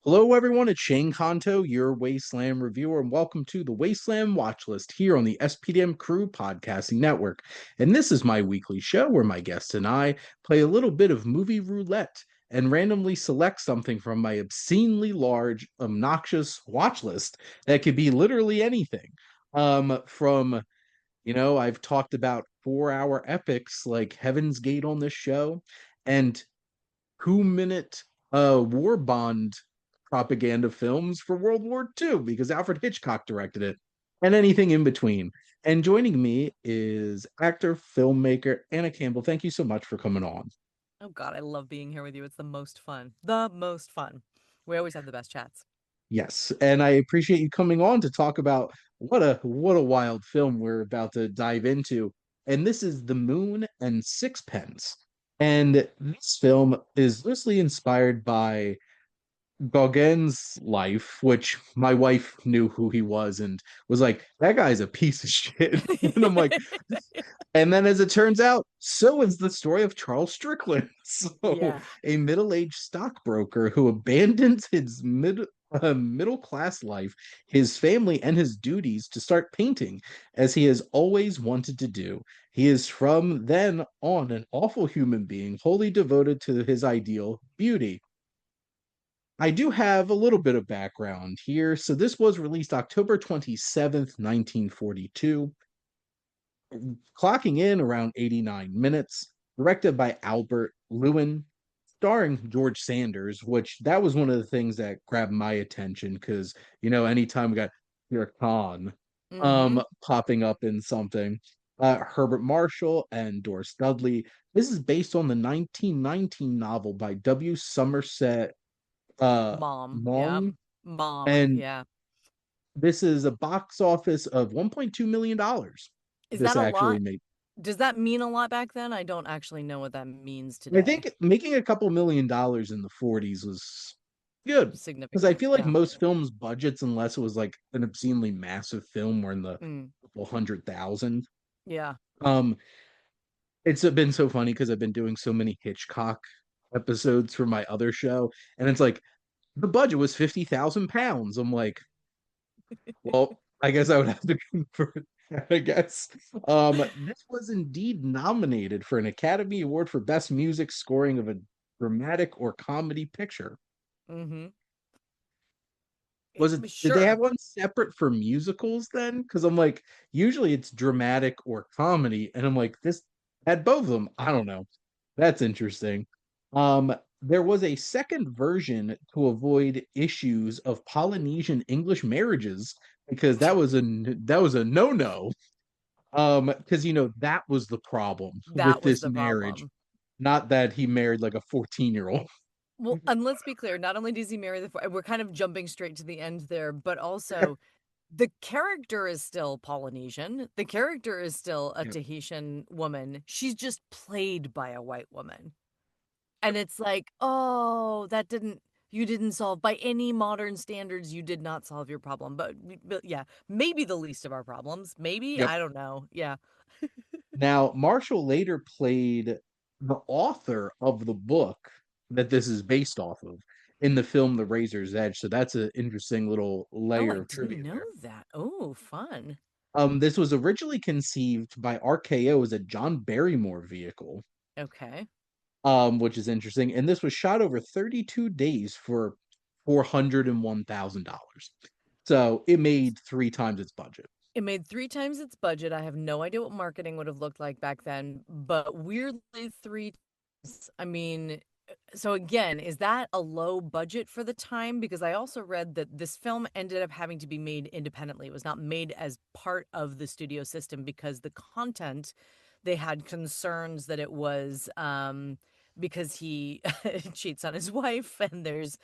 Hello, everyone. It's Shane Kanto, your Wasteland reviewer, and welcome to the Wasteland Watchlist here on the SPDM Crew Podcasting Network. And this is my weekly show where my guests and I play a little bit of movie roulette and randomly select something from my obscenely large, obnoxious watch list that could be literally anything. I've talked about 4 hour epics like Heaven's Gate on this show and 2 minute war bond propaganda films for World War II because Alfred Hitchcock directed it, and anything in between. And joining me is actor, filmmaker Anna Campbell. Thank you so much for coming on. Oh God, I love being here with you. It's the most fun. The most fun. We always have the best chats. Yes, and I appreciate you coming on to talk about what a wild film we're about to dive into. And this is The Moon and Sixpence. And this film is loosely inspired by Gauguin's life, which my wife knew who he was and was like, that guy's a piece of shit. And I'm like, and then as it turns out, so is the story of Charles Strickland. So, Yeah. a middle-aged stockbroker who abandons his middle-class life, his family, and his duties to start painting, as he has always wanted to do. He is from then on an awful human being, wholly devoted to his ideal, beauty. I do have a little bit of background here. So this was released October 27th, 1942, clocking in around 89 minutes, directed by Albert Lewin, starring George Sanders, which that was one of the things that grabbed my attention because, anytime we got your Khan Mm-hmm. popping up in something. Herbert Marshall and Doris Dudley. This is based on the 1919 novel by W. Somerset uh Mom. Yeah. Mong, Mom. and Yeah. this is a box office of $1.2 million. Is This that a actually lot? made. Does that mean a lot back then? I don't actually know what that means I today. think making a couple $1 million in the 40s was good because I Significant. feel like Yeah. most films budgets, unless it was like an obscenely massive film, were in the Mm. couple 100,000. Yeah. Um, it's been so funny because I've been doing so many Hitchcock episodes for my other show, and it's like the budget was £50,000. I'm like, well, I guess I would have to convert that, I guess. This was indeed nominated for an Academy Award for Best Music Scoring of a Dramatic or Comedy Picture. Mm-hmm. Did they have Sure. one separate for musicals then? Because I'm like, usually it's dramatic or comedy, and I'm like, this had both of them. I don't know. That's interesting. Um, there was a second version to avoid issues of Polynesian English marriages because that was a no-no. Because that was the problem with That was this the marriage, problem. not that he married like a 14-year-old. Well, and let's be clear, not only does he marry we're kind of jumping straight to the end there, but also the character is still Polynesian. The character is still a Yep. Tahitian woman. She's just played by a white woman. And it's like, oh, you didn't solve by any modern standards, you did not solve your problem. But yeah, maybe the least of our problems. Maybe, Yep. I don't know. Yeah. Now, Marshall later played the author of the book that this is based off of in the film The Razor's Edge. So that's an interesting little Oh, I layer of didn't trivia know there. that. Oh, fun. This was originally conceived by RKO as a John Barrymore vehicle, Okay. which is interesting. And this was shot over 32 days for $401,000. So it made three times its budget. It made 3 times its budget. I have no idea what marketing would have looked like back then, but weirdly 3 times. I mean, so again, is that a low budget for the time? Because I also read that this film ended up having to be made independently. It was not made as part of the studio system because the content, they had concerns that it was because he cheats on his wife and there was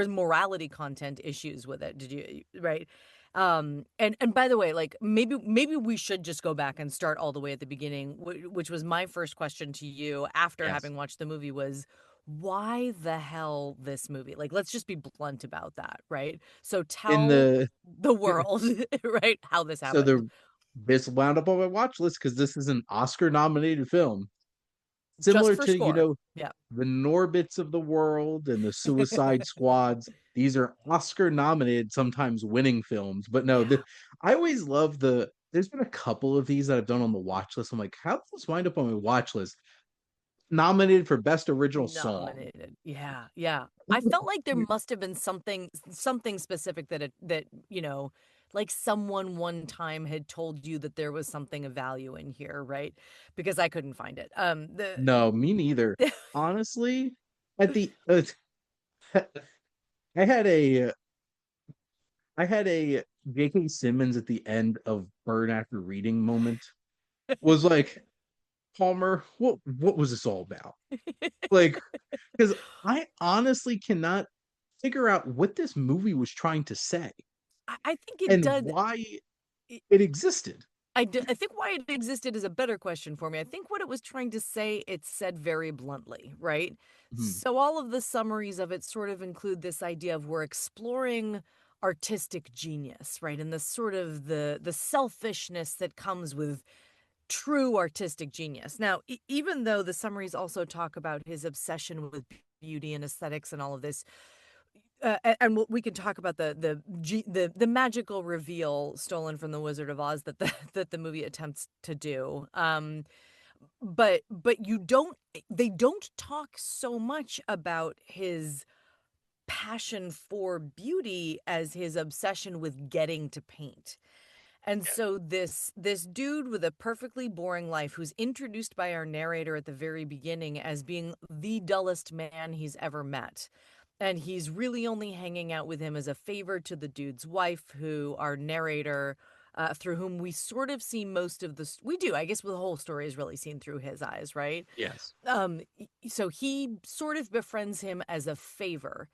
morality content issues with it. Did you right? And by the way, like maybe we should just go back and start all the way at the beginning, which was my first question to you after Yes. having watched the movie was why the hell this movie? Like let's just be blunt about that, right? So In tell the the world, right, how this so happened. this wound up on my watch list because this is an Oscar nominated film. just Similar for to, score. Yeah. the Norbits of the world and the Suicide Squads. These are Oscar nominated, sometimes winning films. But no, Yeah. I always love there's been a couple of these that I've done on the watch list. I'm like, how did this wind up on my watch list? Nominated for Best Original Song. Nominated. Yeah, yeah. I felt like there must have been something specific that, like someone one time had told you that there was something of value in here, right? Because I couldn't find it. No, me neither. Honestly, at the I had a I had a J.K. Simmons at the end of Burn After Reading moment. Was like, Palmer, what was this all about? Like, because I honestly cannot figure out what this movie was trying to say I think it and does. why it- it existed. I think why it existed is a better question for me. I think what it was trying to say, it said very bluntly, right? Mhm. So all of the summaries of it sort of include this idea of we're exploring artistic genius, right? And the sort of the selfishness that comes with true artistic genius. Now, even though the summaries also talk about his obsession with beauty and aesthetics and all of this, and we can talk about the magical reveal stolen from the Wizard of Oz that the that the movie attempts to do. But you don't they don't talk so much about his passion for beauty as his obsession with getting to paint. And Yeah. so this dude with a perfectly boring life who's introduced by our narrator at the very beginning as being the dullest man he's ever met. And he's really only hanging out with him as a favor to the dude's wife, who our narrator, through whom we sort of see most of the. We do, I guess, the whole story is really seen through his eyes, right? Yes. So he sort of befriends him as a favor.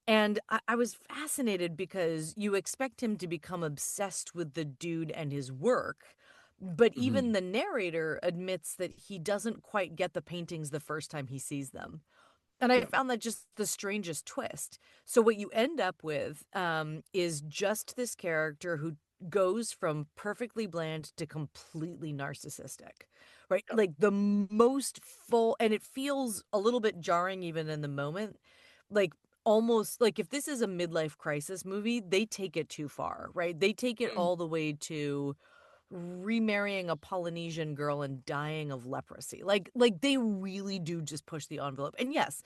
And I was fascinated because you expect him to become obsessed with the dude and his work. But even Mhm. the narrator admits that he doesn't quite get the paintings the first time he sees them. And I Yeah. found that just the strangest twist. So what you end up with is just this character who goes from perfectly bland to completely narcissistic, right? Yeah. Like the most full, and it feels a little bit jarring even in the moment. Like almost like if this is a midlife crisis movie, they take it too far, right? They take it Mm. all the way to remarrying a Polynesian girl and dying of leprosy. Like they really do just push the envelope. And yes,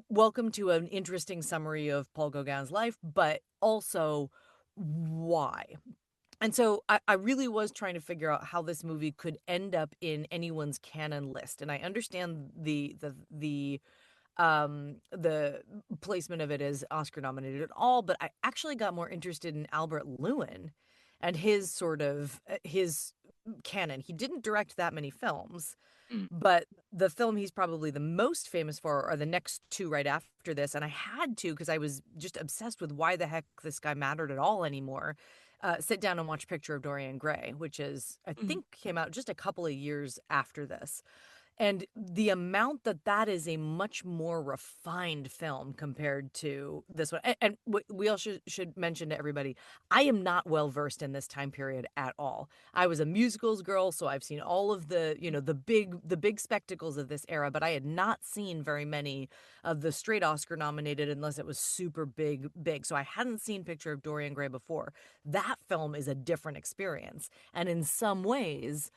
welcome to an interesting summary of Paul Gauguin's life, but also why? And so I really was trying to figure out how this movie could end up in anyone's canon list. And I understand the placement of it as Oscar nominated at all, but I actually got more interested in Albert Lewin and his sort of his canon. He didn't direct that many films, Mm. but the film he's probably the most famous for are the next two right after this. And I had to, because I was just obsessed with why the heck this guy mattered at all anymore, sit down and watch Picture of Dorian Gray, which is, I Mm. think, came out just a couple of years after this. And the amount that that is a much more refined film compared to this one. And we also should mention to everybody, I am not well versed in this time period at all. I was a musicals girl, so I've seen all of the big spectacles of this era, but I had not seen very many of the straight Oscar nominated unless it was super big. So I hadn't seen Picture of Dorian Gray before. That film is a different experience. And in some ways,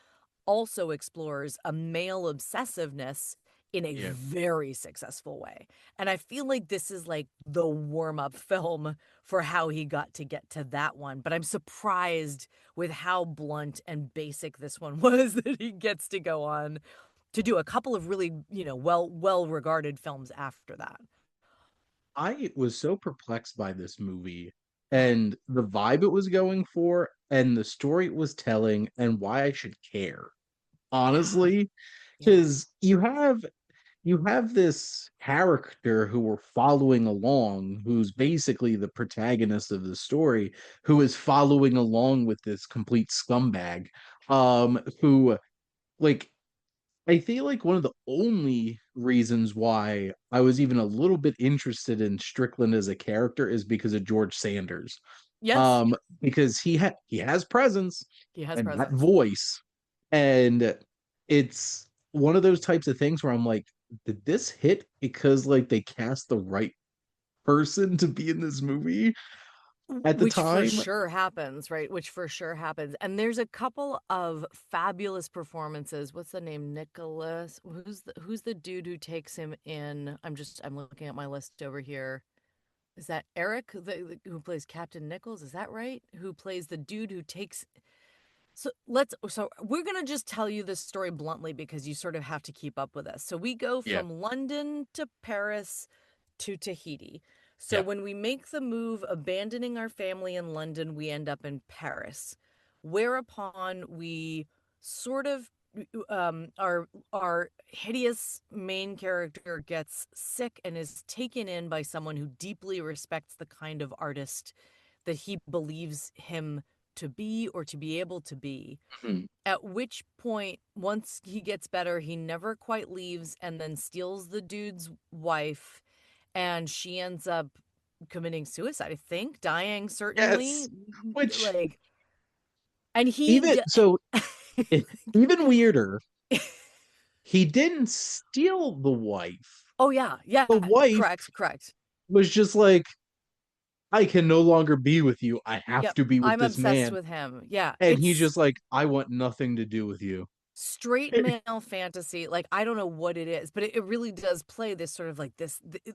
also explores a male obsessiveness in a Yeah. very successful way. And I feel like this is like the warm up film for how he got to get to that one. But I'm surprised with how blunt and basic this one was that he gets to go on to do a couple of really, well regarded films after that. I was so perplexed by this movie and the vibe it was going for and the story it was telling and why I should care. Yeah. Honestly, Yeah. because you have this character who we're following along, who's basically the protagonist of the story, who is following along with this complete scumbag, who like I feel like one of the only reasons why I was even a little bit interested in Strickland as a character is because of George Sanders. Yes. Because he has presence He has and that presence. voice, and it's one of those types of things where I'm like, did this hit because like they cast the right person to be in this movie at the Which for time? sure happens, right? Which for sure happens. And there's a couple of fabulous performances. What's the name? Nicholas. Who's the dude who takes him in? I'm looking at my list over here. Is that Eric who plays Captain Nichols? Is that right? Who plays the dude who takes so we're going to just tell you this story bluntly because you sort of have to keep up with us. So we go Yeah, from London to Paris to Tahiti. So yeah. when we make the move abandoning our family in London, we end up in Paris. Whereupon we sort of our hideous main character gets sick and is taken in by someone who deeply respects the kind of artist that he believes him to be or to be able to be. Mhm. At which point, once he gets better, he never quite leaves and then steals the dude's wife, and she ends up committing suicide, I think, dying certainly. Yes. Which Like, and even so, even weirder, he didn't steal the wife. oh yeah, yeah, The wife correct, correct. was just like, I can no longer be with you. I have Yep, to be with I'm this obsessed man. with him. Yeah, And he's it's just like, I want nothing to do with you. straight male fantasy. Like, I don't know what it is, but it really does play this sort of like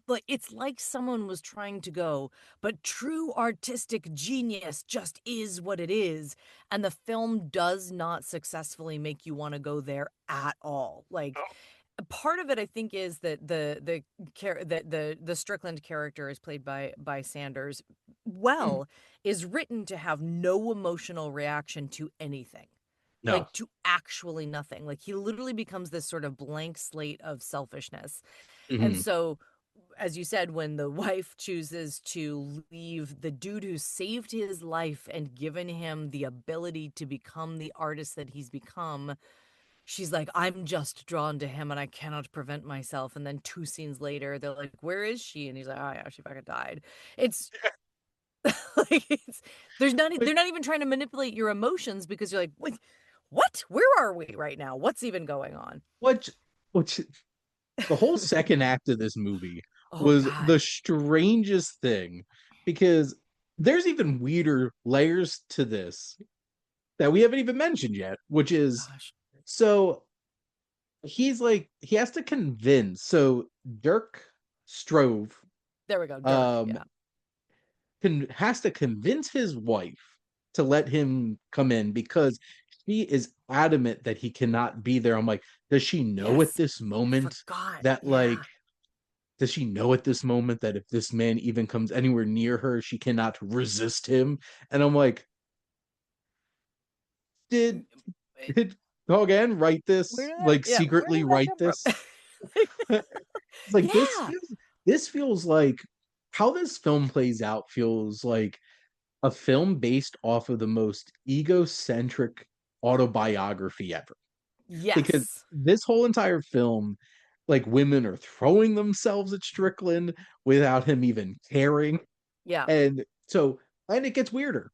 like it's like someone was trying to go, but true artistic genius just is what it is, and the film does not successfully make you want to go there at all. Like, part of it I think is that the Strickland character is played by Sanders, Mm, well, is written to have no emotional reaction to anything, no. like to actually nothing. Like, he literally becomes this sort of blank slate of selfishness. And Hmm. so, as you said, when the wife chooses to leave the dude who saved his life and given him the ability to become the artist that he's become, she's like, I'm just drawn to him and I cannot prevent myself. And then 2 scenes later, they're like, where is she? And he's like, oh yeah, she fucking died. It's like, Which, they're not even trying to manipulate your emotions because you're like, what? Where are we right now? What's even going on? which, which, the whole second act of this movie Oh was God. the strangest thing because there's even weirder layers to this that we haven't even mentioned yet, which is Gosh. so he's like, he has to convince. So Dirk Strove There we go. Dirk. um Yeah. has to convince his wife to let him come in because she is adamant that he cannot be there. I'm like, does she know at Yes. this I moment forgot. that like Yeah. does she know at this moment that if this man even comes anywhere near her, she cannot resist him? And I'm like, did did Hogan write Where this? did that Like yeah, where secretly did that write come this? from? Like, It's like yeah. this feels like how this film plays out feels like a film based off of the most egocentric autobiography ever. Because Yes. this whole entire film, like women are throwing themselves at Strickland without him even caring. Yeah. And so, and it gets weirder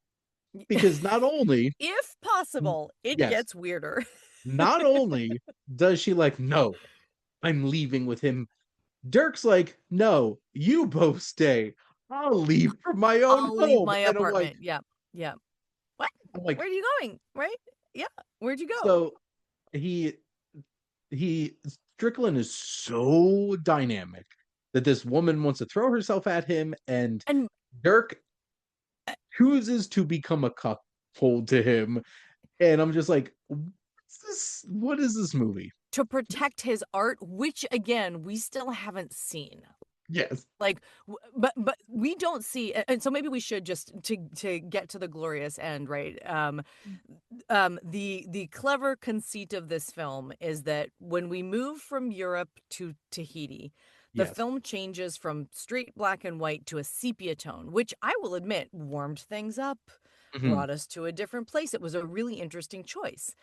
because not only, If possible, it yes, gets weirder. not only does she like, no, I'm leaving with him. Dirk's like, no, you both stay. I'll leave from my own I'll leave home. my And apartment. Yeah. Yeah. What? I'm like, Where are you going? Right? Yeah. Where'd you go? so he he Strickland is so dynamic that this woman wants to throw herself at him, and And Dirk chooses to become a cuckold to him. And I'm just like, what's this? What is this movie? to protect his art, which again, we still haven't seen. Yes. Like, but we don't see, and so maybe we should just to get to the glorious end, right? The clever conceit of this film is that when we move from Europe to Tahiti, the Yes. film changes from straight black and white to a sepia tone, which I will admit warmed things up, Mhm. brought us to a different place. It was a really interesting choice.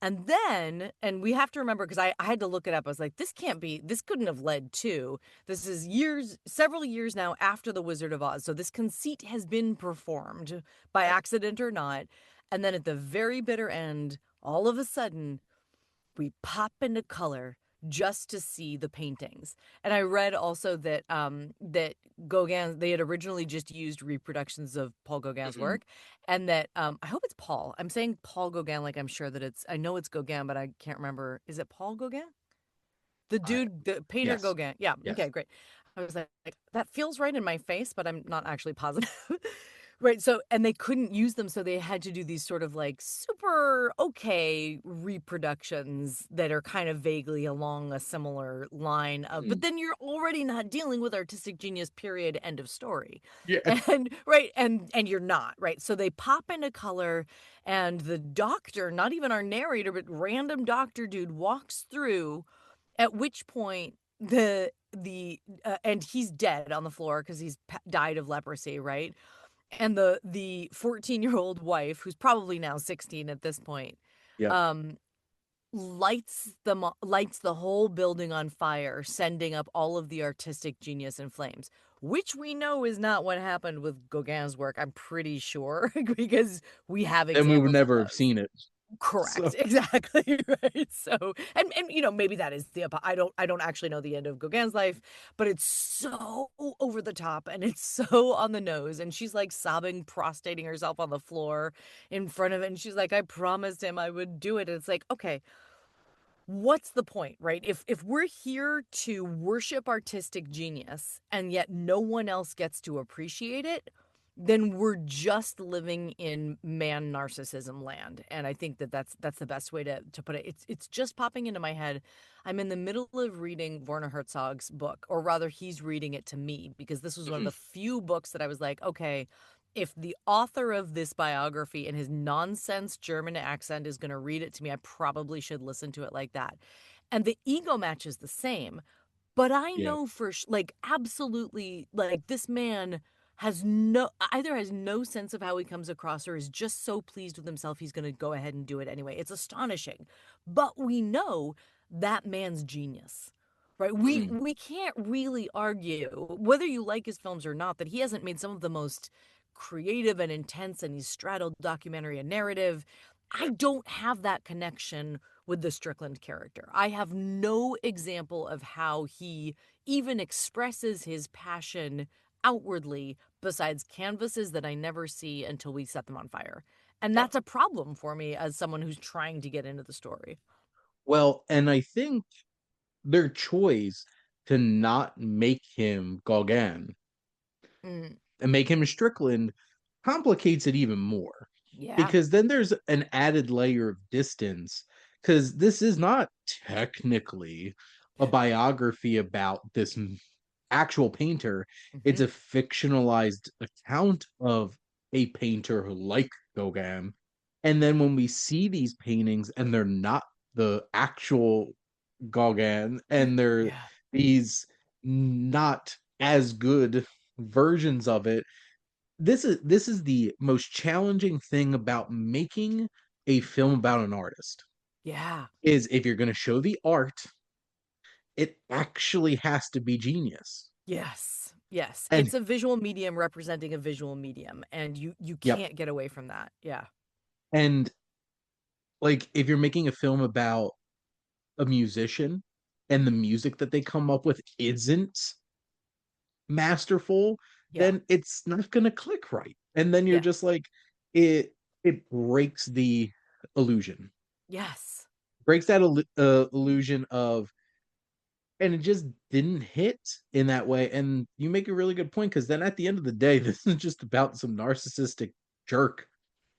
And then, and we have to remember because I had to look it up. I was like, this can't be, this couldn't have led to. This is years, several years now after The Wizard of Oz. So this conceit has been performed by accident or not. And then at the very bitter end, all of a sudden, we pop into color just to see the paintings. And I read also that that Gauguin, they had originally just used reproductions of Paul Gauguin's Mhm. work, and that I hope it's Paul. I'm saying Paul Gauguin like I'm sure that I know it's Gauguin, but I can't remember. Is it Paul Gauguin? The I, dude, the painter yes, Gauguin. Yeah, yes. okay, great. I was like, that feels right in my face, but I'm not actually positive. Right. So, and they couldn't use them. So they had to do these sort of like super okay reproductions that are kind of vaguely along a similar line of, but Mhm. then you're already not dealing with artistic genius, period, end of story. Yeah. And right. And you're not. Right. So they pop into color, and the doctor, not even our narrator, but random doctor dude walks through, at which point and he's dead on the floor because he's died of leprosy, right? And the 14-year-old wife, who's probably now 16 at this point, Yep. um lights the whole building on fire, sending up all of the artistic genius in flames, which we know is not what happened with Gauguin's work, I'm pretty sure, because we have Then we would examples of never have those. seen it. Correct, So, exactly, right. So, and maybe that is I don't actually know the end of Gauguin's life, but it's so over the top and it's so on the nose, and she's like sobbing, prostrating herself on the floor in front of it, and she's like, I promised him I would do it. And it's like, okay, what's the point, right? If we're here to worship artistic genius and yet no one else gets to appreciate it, then we're just living in man narcissism land. And I think that that's the best way to put it. It's just popping into my head. I'm in the middle of reading Werner Herzog's book, or rather he's reading it to me, because this was one of mhm. the few books that I was like, okay, if the author of this biography in his nonsense German accent is going to read it to me, I probably should listen to it like that. And the ego match is the same. But I Yeah. know like, absolutely, like, this man has no, either has no sense of how he comes across, or is just so pleased with himself he's going to go ahead and do it anyway. It's astonishing. But we know that man's genius. Right? We Mhm. we can't really argue, whether you like his films or not, that he hasn't made some of the most creative and intense, and he's straddled documentary and narrative. I don't have that connection with the Strickland character. I have no example of how he even expresses his passion outwardly, besides canvases that I never see until we set them on fire. And Yep. that's a problem for me as someone who's trying to get into the story. Well, and I think their choice to not make him Gauguin Mm, and make him Strickland complicates it even more, yeah. because then there's an added layer of distance, because this is not technically a biography about this actual painter. It's Hmm. a fictionalized account of a painter who like Gauguin. And then when we see these paintings and they're not the actual Gauguin, and they're Yeah. these not as good versions of it, this is the most challenging thing about making a film about an artist, Yeah. is if you're going to show the art, it actually has to be genius. Yes. Yes. And It's a visual medium representing a visual medium, and you yep. can't get away from that. Yeah. And like if you're making a film about a musician and the music that they come up with isn't masterful, Yeah. then it's not going to click right. And then you're Yeah. just like, it it breaks the illusion. Yes. Breaks that illusion of, and it just didn't hit in that way. And you make a really good point, because then at the end of the day, this is just about some narcissistic jerk,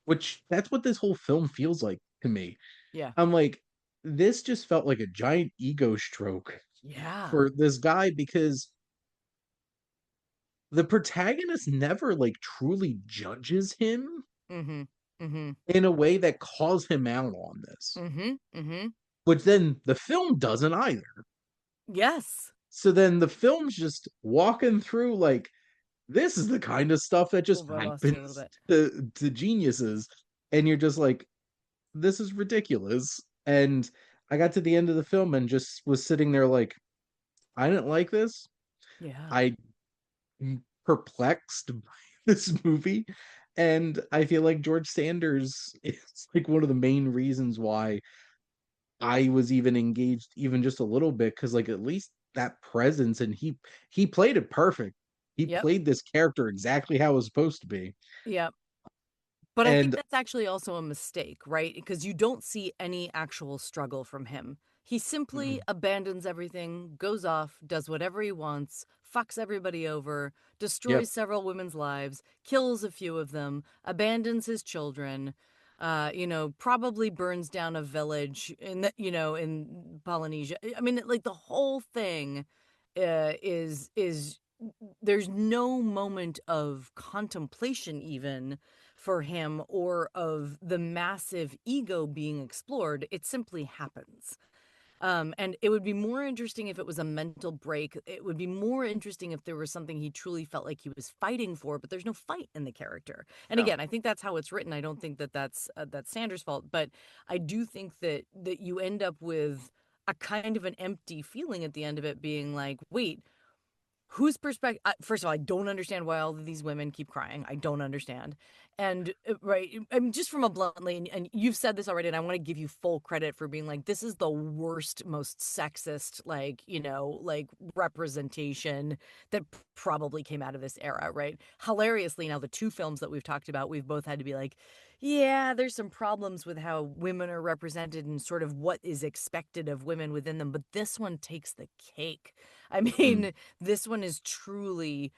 which that's what this whole film feels like to me. Yeah. I'm like, this just felt like a giant ego stroke Yeah. for this guy, because the protagonist never like truly judges him Mhm. Mhm. in a way that calls him out on this, Mhm. Mhm. which then the film doesn't either. Yes. So then the film's just walking through like, this is the kind of stuff that just Oh, I lost you a little happens bit. to geniuses, and you're just like, this is ridiculous. And I got to the end of the film and just was sitting there like, I didn't like this. Yeah. I perplexed by this movie. And I feel like George Sanders is like one of the main reasons why I was even engaged even just a little bit because like at least that presence and he played it perfect. He Yep. played this character exactly how it was supposed to be. Yep. But I think And that's actually also a mistake, right? Because you don't see any actual struggle from him. He simply mhm, abandons everything, goes off, does whatever he wants, fucks everybody over, yep, destroys several women's lives, kills a few of them, abandons his children, probably burns down a village in Polynesia. I mean, like the whole thing is there's no moment of contemplation even for him or of the massive ego being explored. It simply happens. And it would be more interesting if it was a mental break. It would be more interesting if there was something he truly felt like he was fighting for, but there's no fight in the character. And no. again, I think that's how it's written. I don't think that that's Sanders' fault, but I do think that you end up with a kind of an empty feeling at the end of it, being like, wait, whose perspective? First of all, I don't understand why all of these women keep crying. I don't understand. And right, I mean, just from a bluntly, and you've said this already, and I want to give you full credit for being like, this is the worst, most sexist, like, like representation that probably came out of this era, right? Hilariously, now the two films that we've talked about, we've both had to be like, yeah, there's some problems with how women are represented and sort of what is expected of women within them, but this one takes the cake. I Mm. mean, this one is truly,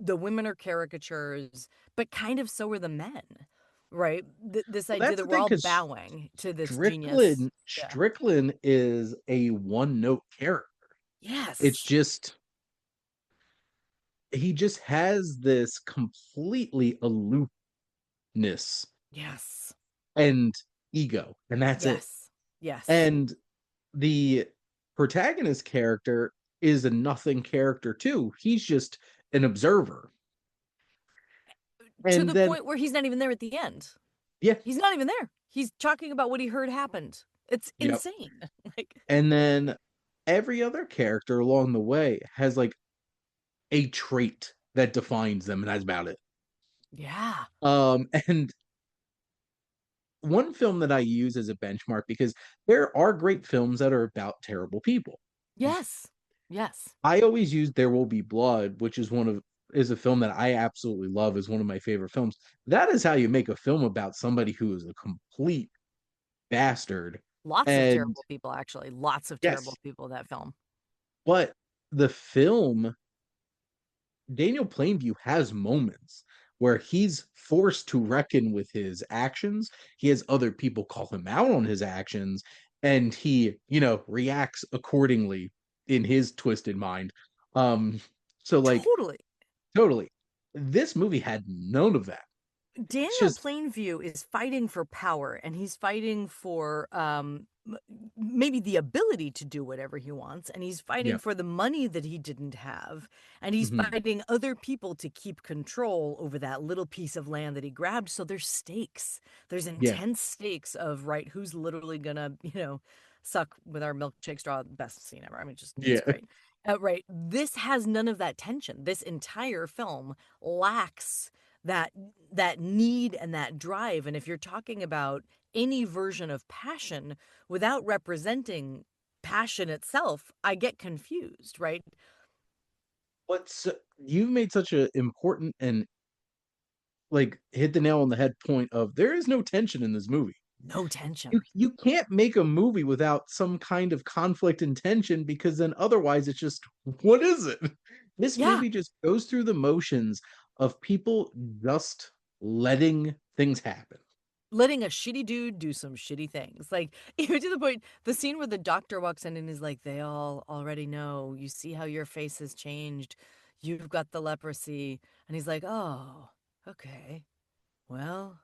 the women are caricatures, but kind of so are the men, right? This Well, idea that's that the we're thing all because bowing to this genius. Yeah. Strickland is a one note character. It's Yes. just he just has this completely aloofness Yes. and ego, and that's it. Yes. Yes. And the protagonist character is a nothing character too. He's just an observer. To And the then point where he's not even there at the end. yeah, He's not even there. He's talking about what he heard happened. It's yep. insane. Like, And then every other character along the way has like a trait that defines them, and that's about it. yeah. And one film that I use as a benchmark because there are great films that are about terrible people. Yes. Yes. I always use There Will Be Blood, which is a film that I absolutely love, is one of my favorite films. That is how you make a film about somebody who is a complete bastard. Lots of And terrible people, actually. Lots of terrible yes, people in that film. but the film Daniel Plainview has moments where he's forced to reckon with his actions. He has other people call him out on his actions, and he, reacts accordingly in his twisted mind. Um, so like Totally. totally, this movie had none of that. It's Daniel just Plainview is fighting for power, and he's fighting for maybe the ability to do whatever he wants, and he's fighting yeah, for the money that he didn't have, and he's mhm, fighting other people to keep control over that little piece of land that he grabbed. So there's stakes. There's yeah. intense stakes of, right, who's literally gonna, suck with our milkshake straw. Best scene ever. I mean, just it's Yeah. great. Right. This has none of that tension. This entire film lacks that that need and that drive. And if you're talking about any version of passion without representing passion itself, I get confused, right? What's you made such a important and like hit the nail on the head point of there is no tension in this movie. No You tension. you can't make a movie without some kind of conflict and tension because then otherwise it's just what is it? This Yeah, movie just goes through the motions of people just letting things happen. letting a shitty dude do some shitty things. Like, even to the point, the scene where the doctor walks in and is like, they all already know. You see how your face has changed. You've got the leprosy. And he's like, oh, okay. Well,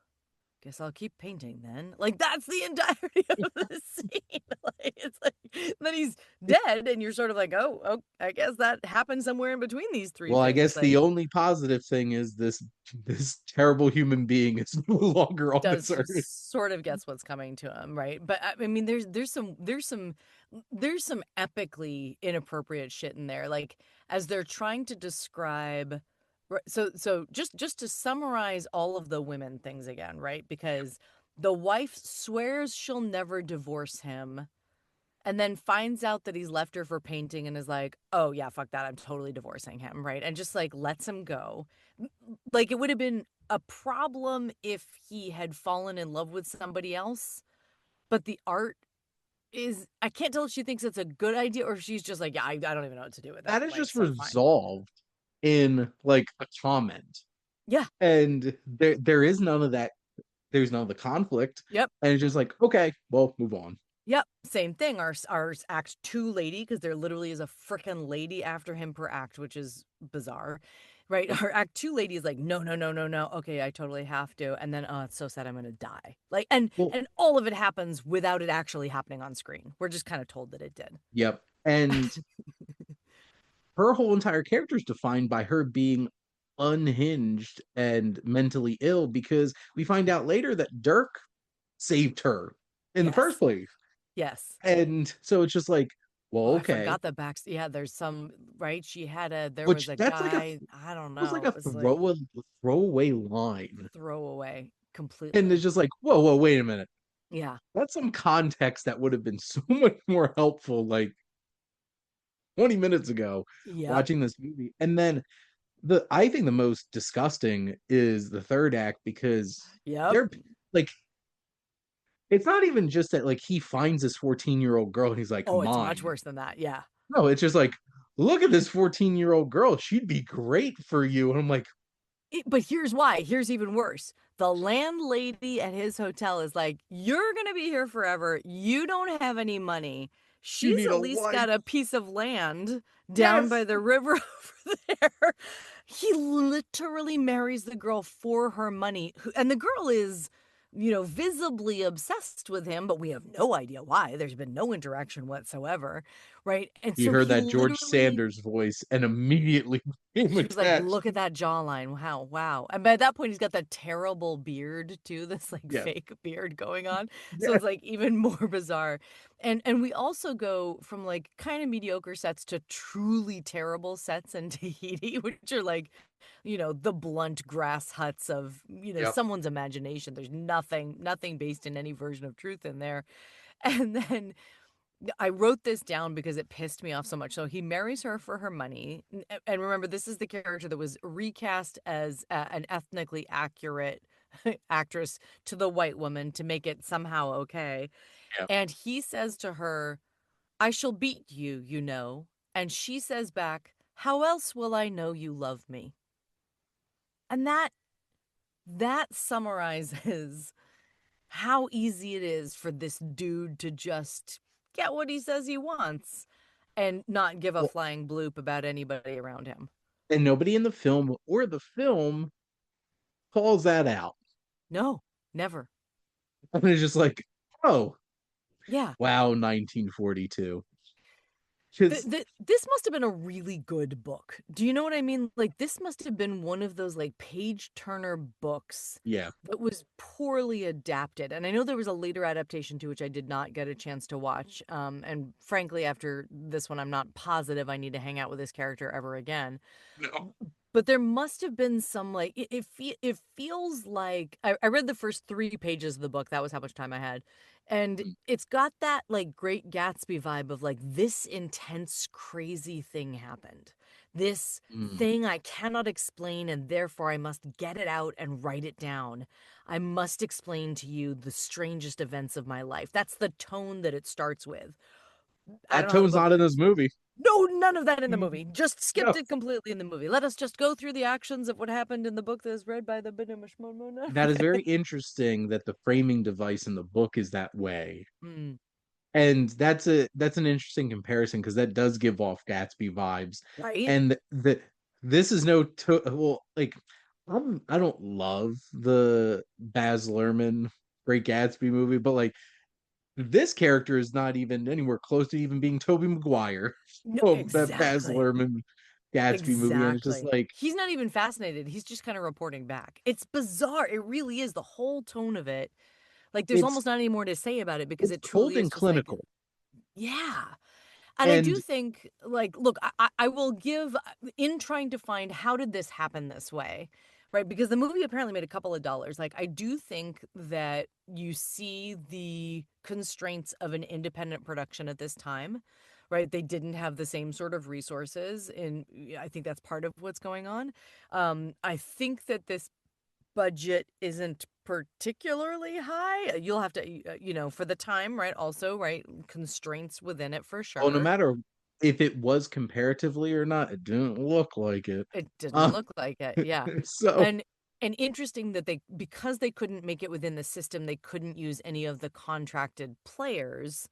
guess I'll keep painting then. Like, that's the entirety of the scene. Like, it's like, then he's dead, and you're sort of like, oh, I guess that happened somewhere in between these three Well, I things. guess the Like, only positive thing is this terrible human being is no longer on this does earth. sort of guess what's coming to him, right? But I mean, there's some epically inappropriate shit in there. Like, as they're trying to describe. So just to summarize all of the women things again, right? Because the wife swears she'll never divorce him, and then finds out that he's left her for painting and is like, "Oh yeah, fuck that. I'm totally divorcing him," right? And just like lets him go. Like it would have been a problem if he had fallen in love with somebody else, but the art is I can't tell if she thinks it's a good idea or if she's just like, "Yeah, I don't even know what to do with it." That is Like, just so fine. resolved in like a comment. Yeah. And there is none of that. There's none of the conflict. Yep. And it's just like, okay, well, move on. Yep, same thing. Our act two lady, because there literally is a freaking lady after him per act, which is bizarre, right? Yep. Our act two lady is like, no, no, no, no, no. Okay, I totally have to. And then, oh, it's so sad, I'm gonna die. Like, and Well, and all of it happens without it actually happening on screen. We're just kind of told that it did. yep. And her whole entire character is defined by her being unhinged and mentally ill because we find out later that Dirk saved her in the first Yes, place. yes. And so it's just like, well, Oh, I okay. forgot the back. Yeah, there's some right. There was Which a that's like a guy. I don't was like know. a It was like throwaway line. throwaway And it's completely. just like, whoa, wait a minute. Yeah. That's some context that would have been so much more helpful like 20 minutes ago Yep. watching this movie. And then the I think the most disgusting is the third act because Yep. they're like it's not even just that like he finds this 14-year-old girl and he's like Oh, it's much mine. worse than that. Yeah. No, it's just like look at this 14-year-old girl. She'd be great for you. And I'm like, But here's why. Here's even worse. The landlady at his hotel is like, "You're going to be here forever. You don't have any money. you She's need at a least wife. got a piece of land down Yes. by the river over there." He literally marries the girl for her money. And the girl is, visibly obsessed with him, but we have no idea why. There's been no interaction whatsoever. Right. And You so heard he that George literally Sanders voice and immediately became she was like, attached. "Look at that jawline. Wow, wow." And by that point, he's got that terrible beard too, this like Yeah. fake beard going on. So Yeah. it's like even more bizarre. And we also go from like kind of mediocre sets to truly terrible sets in Tahiti, which are like, the blunt grass huts of, Yep. someone's imagination. There's nothing based in any version of truth in there. And then I wrote this down because it pissed me off so much. So he marries her for her money. And remember, this is the character that was recast as an ethnically accurate actress to the white woman to make it somehow okay. Yep. And he says to her, "I shall beat you, you know." And she says back, "How else will I know you love me?" And that summarizes how easy it is for this dude to just get what he says he wants and not give a Well, flying bloop about anybody around him. and nobody in the film or the film calls that out. No, never. And it's just like, oh, Yeah. wow, 1942. Because This must have been a really good book. Do you know what I mean? Like, this must have been one of those, like, page turner books yeah, that was poorly adapted. And I know there was a later adaptation to which I did not get a chance to watch. And frankly, after this one, I'm not positive I need to hang out with this character ever again. no, But there must have been some like it feels like I read the first 3 pages of the book. That was how much time I had. And mm, it's got that like Great Gatsby vibe of like this intense, crazy thing happened. This mm, thing I cannot explain, and therefore I must get it out and write it down. I must explain to you the strangest events of my life. That's the tone that it starts with. I that don't know how the tone's book not in this movie. no, none of that in the Mm, movie. Just skipped no, it completely in the movie. Let us just go through the actions of what happened in the book that is read by the Benimashmona. that is very interesting that the framing device in the book is that way. Mm, And that's an interesting comparison because that does give off Gatsby vibes. right? And this is no well, like I don't love the Baz Luhrmann Great Gatsby movie, but like this character is not even anywhere close to even being Tobey Maguire No, of that Baz exactly. Luhrmann Gatsby movie, and it's just Exactly. like He's not even fascinated. He's just kind of reporting back. It's bizarre. It really is the whole tone of it. Like there's it's almost not any more to say about it because it's it cold truly is and just like, clinical, yeah. And I do and think, like, look, I will give in trying to find how did this happen this way, Right, because the movie apparently made a couple of dollars. Like, I do think that you see the constraints of an independent production at this time, right? They didn't have the same sort of resources, and I think that's part of what's going on. I think that this budget isn't particularly high. You'll have to, for the time, right? Also, right? Constraints within it for Oh, no sure. matter if it was comparatively or not, it didn't look like it. It didn't Uh, look like it, yeah. so, And and interesting that they because they couldn't make it within the system, they couldn't use any of the contracted players.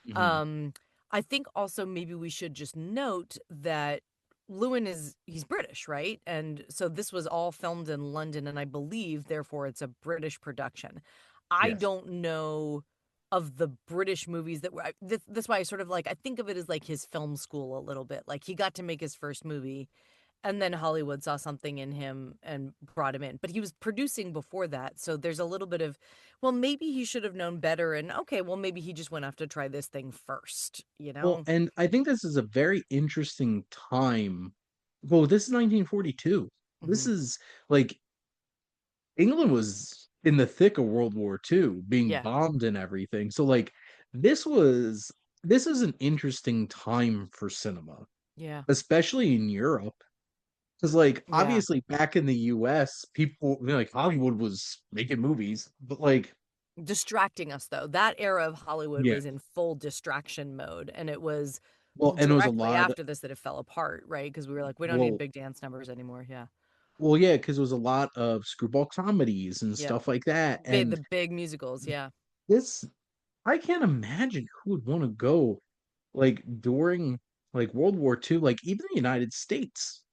mhm, Um, I think also maybe we should just note that Lewin he's British, right? And so this was all filmed in London, and I believe therefore it's a British production. I yes. don't know of the British movies that were that's why I sort of like I think of it as like his film school a little bit. Like he got to make his first movie and then Hollywood saw something in him and brought him in. But he was producing before that. So there's a little bit of, well, maybe he should have known better. And okay, well, maybe he just went off to try this thing first, you Well, know? and I think this is a very interesting time. Well, this is 1942. This Hmm. is like England was in the thick of World War II, being Yeah. bombed and everything. So like this was this is an interesting time for cinema, Yeah. especially in Europe. Because like Yeah. obviously back in the US, people like Hollywood was making movies, but like Distracting us, though. That era of Hollywood yeah, was in full distraction mode. And it was well, and it was a directly lot. after this that it fell apart, right? Because we were like, we don't need Well, big dance numbers anymore. Yeah. well, yeah, because it was a lot of screwball comedies and Yep. stuff like that, The and big musicals. Yeah. this I can't imagine who would want to go like during like World War II, like even the United States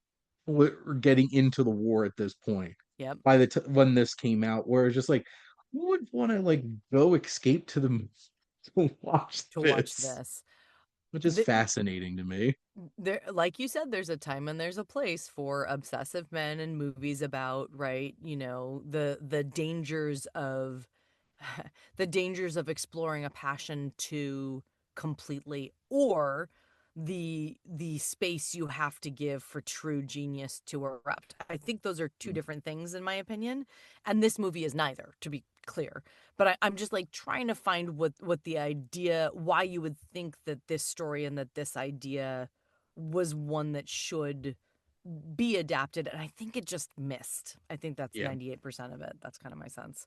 were getting into the war at this point Yep. by the when this came out, where it's just like who would want to like go escape to the to watch To watch this, this. which is The, fascinating to me. there, like you said, there's a time and there's a place for obsessive men and movies about, right, the dangers of the dangers of exploring a passion too completely, or the space you have to give for true genius to erupt. I think those are two different things in my opinion, and this movie is neither, to be clear. But I'm just like trying to find what the idea, why you would think that this story and that this idea was one that should be adapted, and I think it just missed. I think that's Yeah, 98% of it. That's kind of my sense.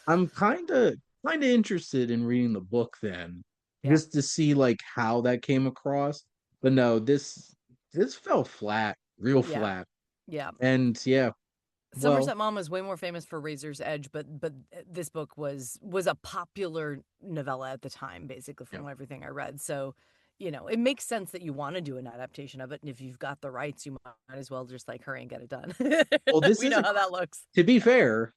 I'm kind of interested in reading the book then, Yeah. just to see like how that came across. But no, this fell flat, real Yeah. flat. Yeah. And yeah, well, Somerset Maugham is way more famous for Razor's Edge, but this book was a popular novella at the time, basically yeah. from everything I read. So, it makes sense that you want to do an adaptation of it, and if you've got the rights, you might as well just like hurry and get it done. Well, this We is know a how that looks. to be fair,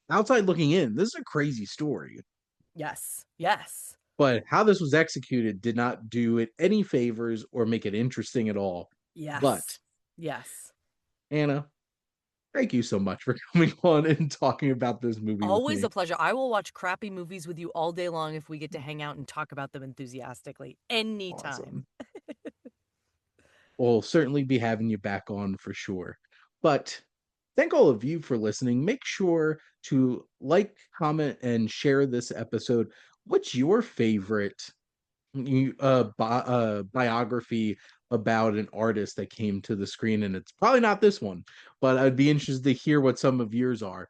outside looking in, this is a crazy story. Yes. Yes. But how this was executed did not do it any favors or make it interesting at all. But Yes. Yes. Anna, thank you so much for coming on and talking about this movie with Always me. a pleasure. I will watch crappy movies with you all day long if we get to hang out and talk about them enthusiastically Awesome. anytime. We'll certainly be having you back on for sure. But thank all of you for listening. Make sure to like, comment, and share this episode. What's your favorite biography about an artist that came to the screen? And it's probably not this one, but I'd be interested to hear what some of yours are.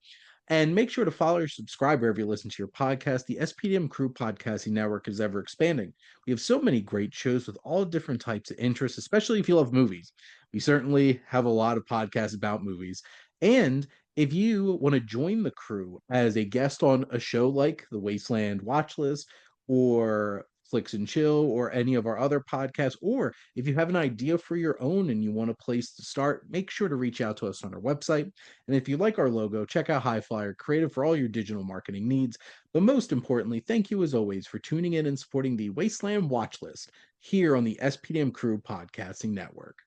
And make sure to follow or subscribe wherever you listen to your podcast. The SPDM Crew Podcasting Network is ever expanding. We have so many great shows with all different types of interests, especially if you love movies. We certainly have a lot of podcasts about movies. And if you want to join the crew as a guest on a show like the Wasteland Watchlist or Flicks and Chill or any of our other podcasts, or if you have an idea for your own and you want a place to start, make sure to reach out to us on our website. And if you like our logo, check out High Flyer Creative for all your digital marketing needs. But most importantly, thank you as always for tuning in and supporting the Wasteland Watch List here on the SPDM Crew Podcasting Network.